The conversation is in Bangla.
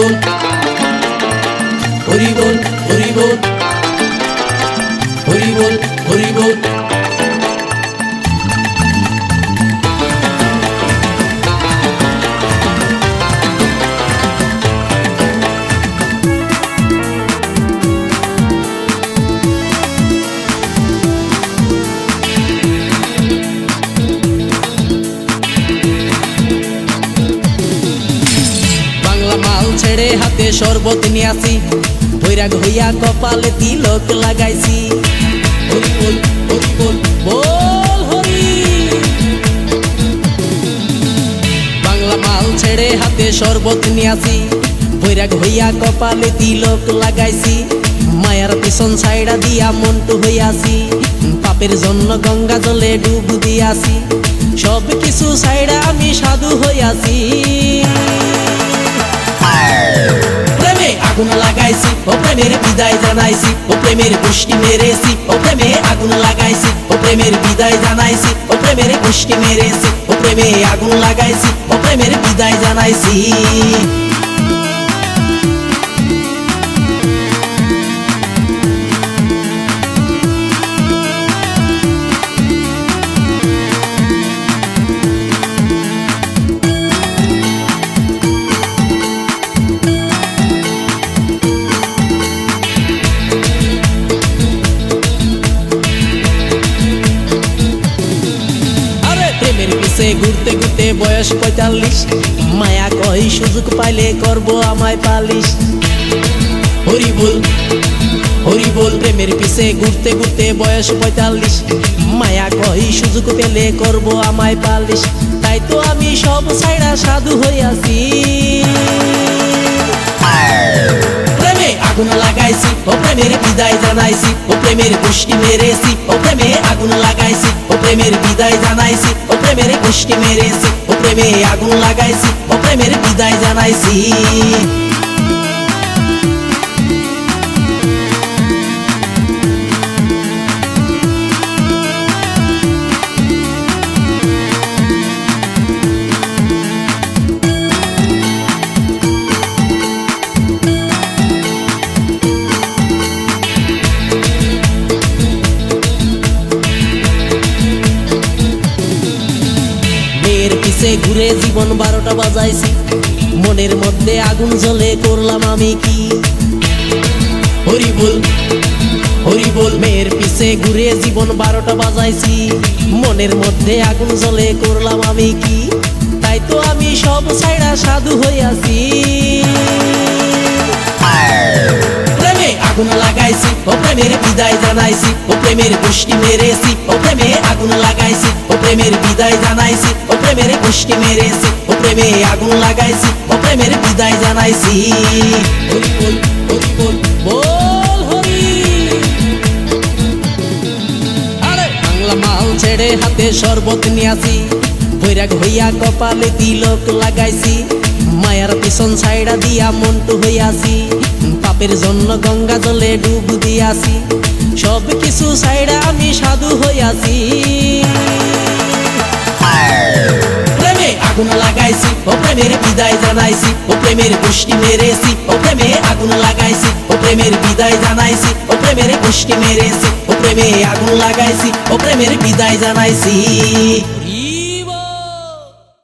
बोल हरि बोल हरि बोल हरि बोल हरि बोल। ছেড়ে হাতে শরবত নিয়াছি বৈরাগ হইয়া কপালে তিলক লাগাইছি হরি বল হরি বল বল হরি। বাংলা মাল ছেড়ে হাতে শরবত নিয়াছি বৈরাগ হইয়া কপালে তিলক লাগাইছি মায়ার পিছন ছাইড়া দিয়া মন্টু হইয়াছি পাপের জন্য গঙ্গা জলে ডুব দিয়াছি সব কিছু ছাইড়া আমি সাধু হইয়াছি। প্রেমে আগুন লাগাইছি ও প্রেমের বিদায় জানাইছি ও প্রেমের গোষ্ঠী মেরেছি ও প্রেমে আগুন লাগাইছি ও প্রেমের বিদায় জানাইছি ও প্রেমের গোষ্ঠী মেরেছি ও প্রেমে আগুন লাগাইছি ও প্রেমের বিদায় জানাইছি। ঘুরতে ঘুরতে বয়স ৪৫ মায়া কই সুযোগ পাইলে করব আমায় পালিশ হরি বল হরি বল। প্রেমের পিছে ঘুরতে ঘুরতে বয়স ৪৫ মায়া কই সুযোগ পেলে করব আমায় পালিশ তাই তো আমি সব ছাইড়া সাধু হইয়াছি। প্রেমে আগুন লাগাইছি ও প্রেমের বিদায় জানাইছি ও প্রেমের গোষ্ঠী মেরেছি ও প্রেমে আগুন লাগাইছি ও প্রেমের বিদায় জানাইছি ও প্রেমের গোষ্ঠী মেরেছি ও প্রেমে আগুন লাগাইছি ও প্রেমের বিদায় জানাইছি। ঘুরে জীবন ১২টা বাজাইছি মনের মধ্যে আগুন জ্বলে করলাম আমি কি হরি বল হরি বল। মেয়ের পিছে ঘুরে জীবন ১২টা বাজাইছি মনের মধ্যে আগুন জ্বলে করলাম আমি কি তাই তো আমি সব ছাইড়া সাধু হইয়াছি। প্রেমে আগুন লাগাইছি ও প্রেমের বিদায় জানাইছি ও প্রেমের গোষ্ঠী মেরেছি ও প্রেমে আগুন লাগাইছি ও প্রেমের বিদায় জানাইছি ও প্রেমের গোষ্ঠী মেরেছি ও প্রেমে আগুন লাগাইছি ও প্রেমের বিদায় জানাইছি হরি বল হরি বল বল হরি। আরে বাংলা মাল ছেড়ে হাতে শরবত নিয়াছি বৈরাগ হইয়া কপালে তিলক লাগাইছি মায়ার পিছন ছাইড়া দিয়া মন্টু হইয়াছি পাপের জন্য গঙ্গা জলে ডুব দিয়াছি সব কিছু ছাইড়া আমি সাধু হইয়াছি। প্রেমে আগুন লাগাইছি ও প্রেমের বিদায় জানাইছি ও প্রেমের গোষ্ঠী মেরেছি ও প্রেমে আগুন লাগাইছি ও প্রেমের বিদায় জানাইছি ও প্রেমের গোষ্ঠী মেরেছি ও প্রেমে আগুন লাগাইছি ও প্রেমের বিদায় জানাইছি।